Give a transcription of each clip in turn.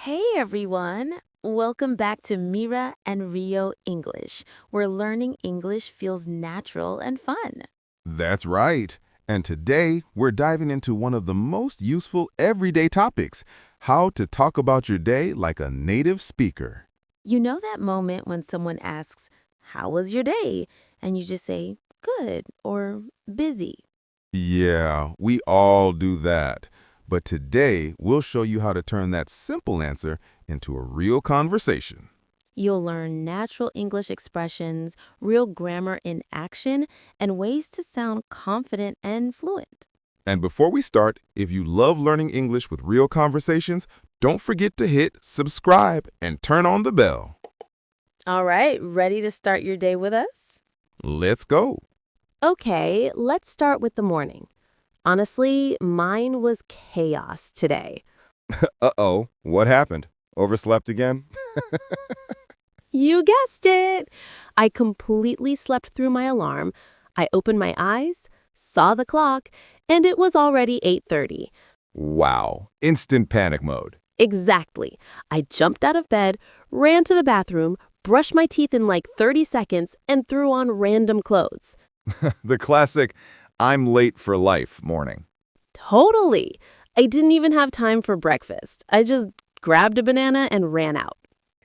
Hey everyone! Welcome back to Mira and Rio English, where learning English feels natural and fun. That's right. And today, we're diving into one of the most useful everyday topics, how to talk about your day like a native speaker. You know that moment when someone asks, "How was your day?" And you just say, "Good" or "busy." Yeah, we all do that. But today, we'll show you how to turn that simple answer into a real conversation. You'll learn natural English expressions, real grammar in action, and ways to sound confident and fluent. And before we start, if you love learning English with real conversations, don't forget to hit subscribe and turn on the bell. All right, ready to start your day with us? Let's go. Okay, let's start with the morning. Honestly, mine was chaos today. Uh-oh, what happened? Overslept again? You guessed it! I completely slept through my alarm. I opened my eyes, saw the clock, and it was already 8:30. Wow, instant panic mode. Exactly. I jumped out of bed, ran to the bathroom, brushed my teeth in like 30 seconds, and threw on random clothes. The classic, I'm late for life morning. Totally. I didn't even have time for breakfast. I just grabbed a banana and ran out.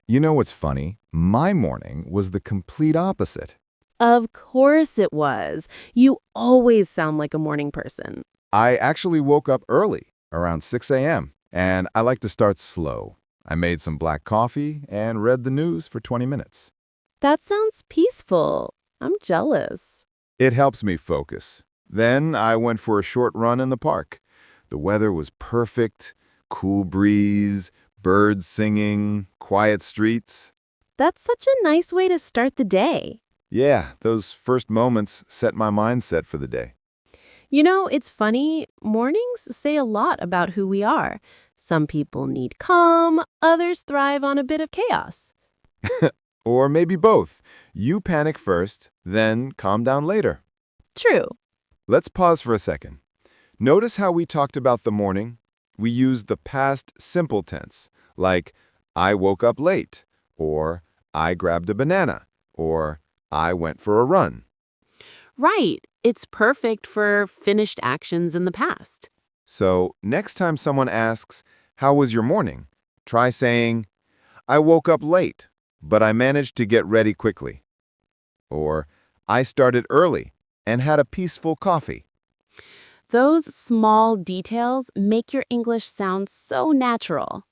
You know what's funny? My morning was the complete opposite. Of course it was. You always sound like a morning person. I actually woke up early, around 6 a.m., and I like to start slow. I made some black coffee and read the news for 20 minutes. That sounds peaceful. I'm jealous. It helps me focus. Then I went for a short run in the park. The weather was perfect, cool breeze, birds singing, quiet streets. That's such a nice way to start the day. Yeah, those first moments set my mindset for the day. You know, it's funny, mornings say a lot about who we are. Some people need calm, others thrive on a bit of chaos. Or maybe both. You panic first, then calm down later. True. Let's pause for a second. Notice how we talked about the morning? We used the past simple tense, like I woke up late, or I grabbed a banana, or I went for a run. Right. It's perfect for finished actions in the past. So next time someone asks, how was your morning? Try saying, I woke up late, but I managed to get ready quickly. Or, I started early and had a peaceful coffee. Those small details make your English sound so natural.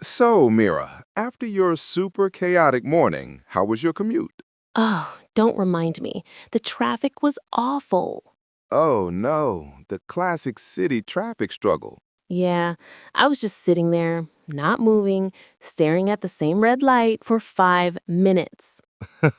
So, Mira, after your super chaotic morning, how was your commute? Oh, don't remind me. The traffic was awful. Oh no, the classic city traffic struggle. Yeah, I was just sitting there, not moving, staring at the same red light for 5 minutes.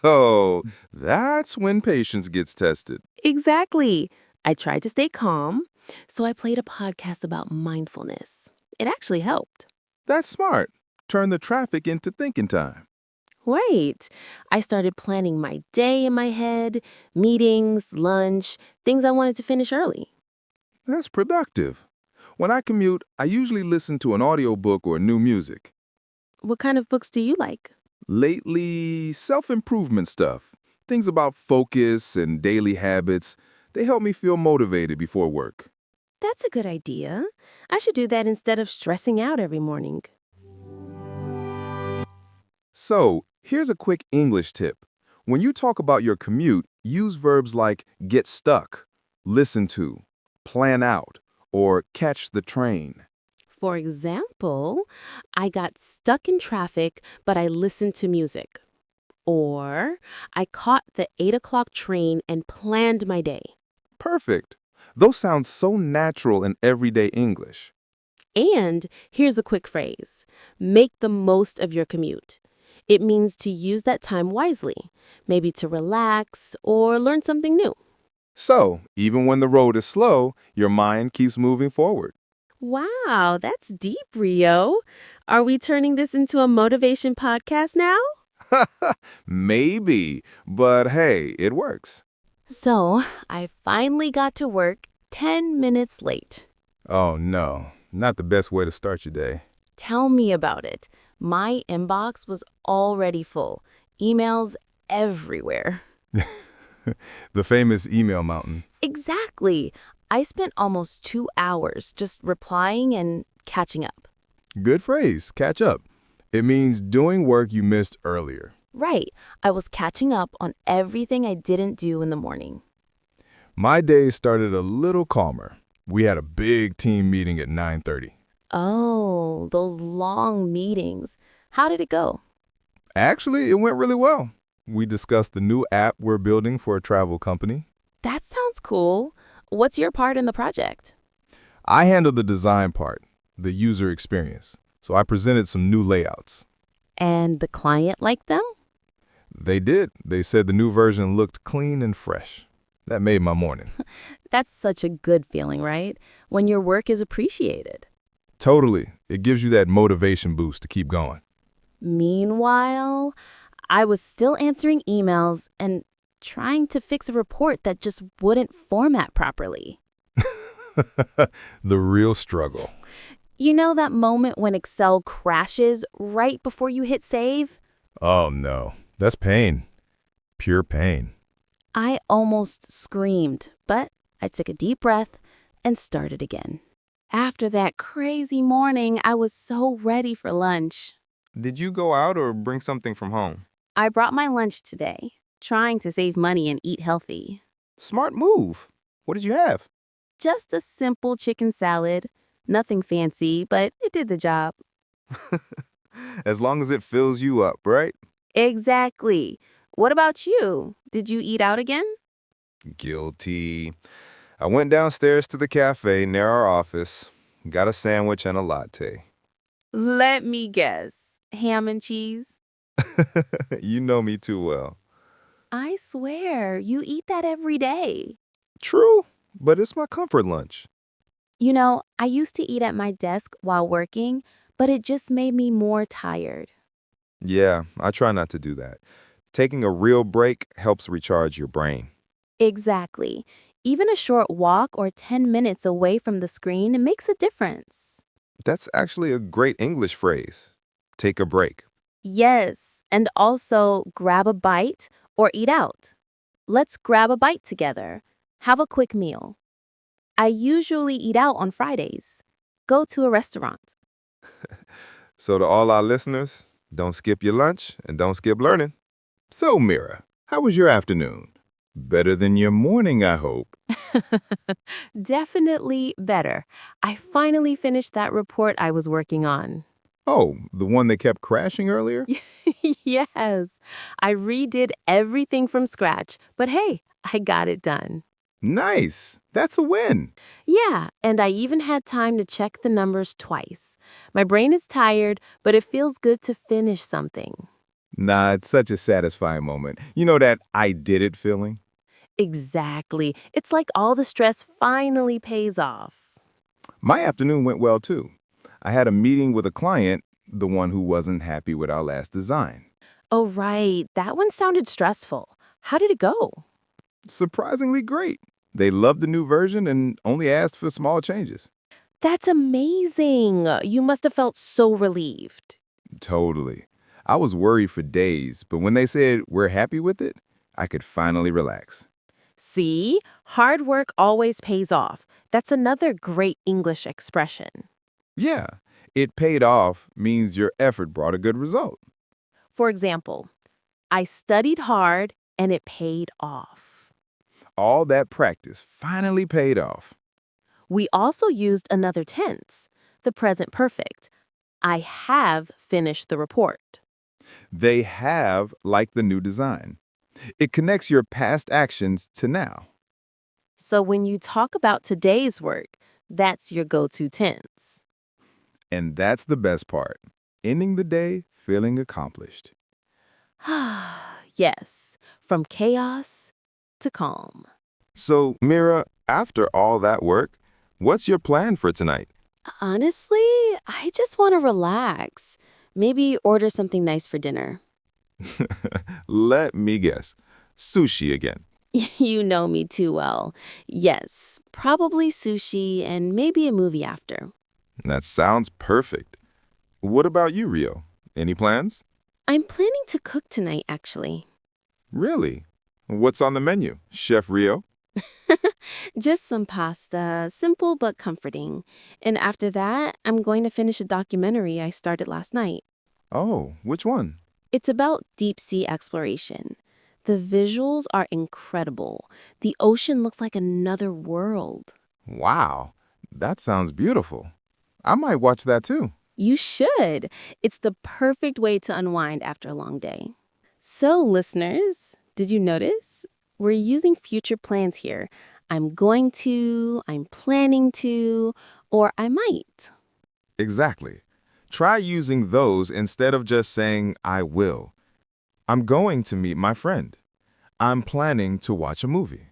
Oh, that's when patience gets tested. Exactly. I tried to stay calm, so I played a podcast about mindfulness. It actually helped. That's smart. Turn the traffic into thinking time. Wait, I started planning my day in my head, meetings, lunch, things I wanted to finish early. That's productive. When I commute, I usually listen to an audiobook or new music. What kind of books do you like? Lately, self-improvement stuff. Things about focus and daily habits. They help me feel motivated before work. That's a good idea. I should do that instead of stressing out every morning. So, here's a quick English tip. When you talk about your commute, use verbs like get stuck, listen to, plan out, or catch the train. For example, I got stuck in traffic, but I listened to music. Or, I caught the 8 o'clock train and planned my day. Perfect. Those sound so natural in everyday English. And here's a quick phrase: make the most of your commute. It means to use that time wisely, maybe to relax or learn something new. So, even when the road is slow, your mind keeps moving forward. Wow, that's deep, Rio. Are we turning this into a motivation podcast now? Maybe, but hey, it works. So, I finally got to work 10 minutes late. Oh no, not the best way to start your day. Tell me about it. My inbox was already full. Emails everywhere. The famous email mountain. Exactly. I spent almost 2 hours just replying and catching up. Good phrase, catch up. It means doing work you missed earlier. Right. I was catching up on everything I didn't do in the morning. My day started a little calmer. We had a big team meeting at 9:30. Oh, those long meetings. How did it go? Actually, it went really well. We discussed the new app we're building for a travel company. That sounds cool. What's your part in the project? I handled the design part, the user experience. So I presented some new layouts. And the client liked them? They did. They said the new version looked clean and fresh. That made my morning. That's such a good feeling, right? When your work is appreciated. Totally. It gives you that motivation boost to keep going. Meanwhile, I was still answering emails and trying to fix a report that just wouldn't format properly. The real struggle. You know that moment when Excel crashes right before you hit save? Oh no, that's pain. Pure pain. I almost screamed, but I took a deep breath and started again. After that crazy morning, I was so ready for lunch. Did you go out or bring something from home? I brought my lunch today, trying to save money and eat healthy. Smart move. What did you have? Just a simple chicken salad. Nothing fancy, but it did the job. As long as it fills you up, right? Exactly. What about you? Did you eat out again? Guilty. I went downstairs to the cafe near our office, got a sandwich and a latte. Let me guess. Ham and cheese? You know me too well. I swear, you eat that every day. True, but it's my comfort lunch. You know, I used to eat at my desk while working, but it just made me more tired. Yeah, I try not to do that. Taking a real break helps recharge your brain. Exactly. Even a short walk or 10 minutes away from the screen makes a difference. That's actually a great English phrase. Take a break. Yes, and also grab a bite or eat out. Let's grab a bite together. Have a quick meal. I usually eat out on Fridays. Go to a restaurant. So to all our listeners, don't skip your lunch and don't skip learning. So, Mira, how was your afternoon? Better than your morning, I hope. Definitely better. I finally finished that report I was working on. Oh, the one that kept crashing earlier? Yes, I redid everything from scratch, but hey, I got it done. Nice. That's a win. Yeah, and I even had time to check the numbers twice. My brain is tired, but it feels good to finish something. Nah, it's such a satisfying moment. You know that I did it feeling? Exactly. It's like all the stress finally pays off. My afternoon went well, too. I had a meeting with a client, the one who wasn't happy with our last design. Oh, right. That one sounded stressful. How did it go? Surprisingly great. They loved the new version and only asked for small changes. That's amazing. You must have felt so relieved. Totally. I was worried for days, but when they said we're happy with it, I could finally relax. See, hard work always pays off. That's another great English expression. Yeah, it paid off means your effort brought a good result. For example, I studied hard and it paid off. All that practice finally paid off. We also used another tense, the present perfect. I have finished the report. They have liked the new design. It connects your past actions to now. So when you talk about today's work, that's your go-to tense. And that's the best part. Ending the day feeling accomplished. Yes, from chaos to calm. So, Mira, after all that work, what's your plan for tonight? Honestly, I just want to relax. Maybe order something nice for dinner. Let me guess. Sushi again. You know me too well. Yes, probably sushi and maybe a movie after. That sounds perfect. What about you, Rio? Any plans? I'm planning to cook tonight, actually. Really? What's on the menu, Chef Rio? Just some pasta, simple but comforting. And after that, I'm going to finish a documentary I started last night. Oh, which one? It's about deep sea exploration. The visuals are incredible. The ocean looks like another world. Wow, that sounds beautiful. I might watch that too. You should. It's the perfect way to unwind after a long day. So, listeners, did you notice? We're using future plans here. I'm going to, I'm planning to, or I might. Exactly. Try using those instead of just saying, I will. I'm going to meet my friend. I'm planning to watch a movie.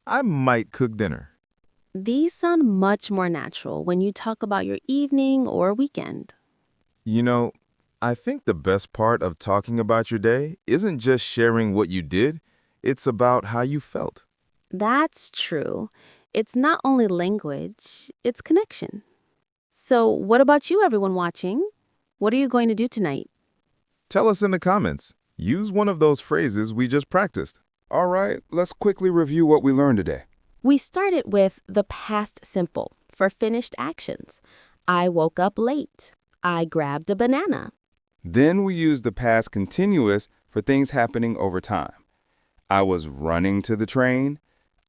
I might cook dinner. These sound much more natural when you talk about your evening or weekend. You know, I think the best part of talking about your day isn't just sharing what you did, it's about how you felt. That's true. It's not only language, it's connection. So, what about you, everyone watching? What are you going to do tonight? Tell us in the comments. Use one of those phrases we just practiced. All right, let's quickly review what we learned today. We started with the past simple for finished actions. I woke up late. I grabbed a banana. Then we used the past continuous for things happening over time. I was running to the train.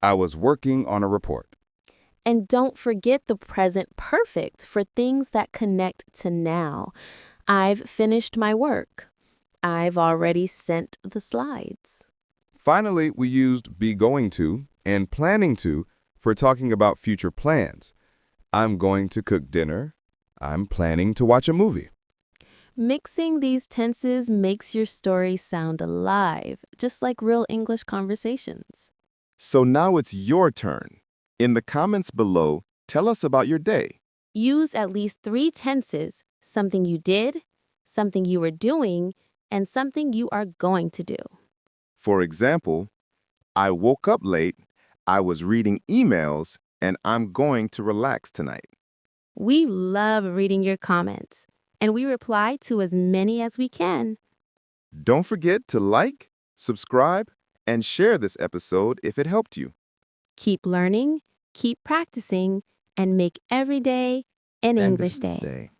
I was working on a report. And don't forget the present perfect for things that connect to now. I've finished my work. I've already sent the slides. Finally, we used be going to and planning to for talking about future plans. I'm going to cook dinner. I'm planning to watch a movie. Mixing these tenses makes your story sound alive, just like real English conversations. So now it's your turn. In the comments below, tell us about your day. Use at least 3 tenses, something you did, something you were doing, and something you are going to do. For example, I woke up late, I was reading emails, and I'm going to relax tonight. We love reading your comments, and we reply to as many as we can. Don't forget to like, subscribe, and share this episode if it helped you. Keep learning, keep practicing, and make every day an And English this day.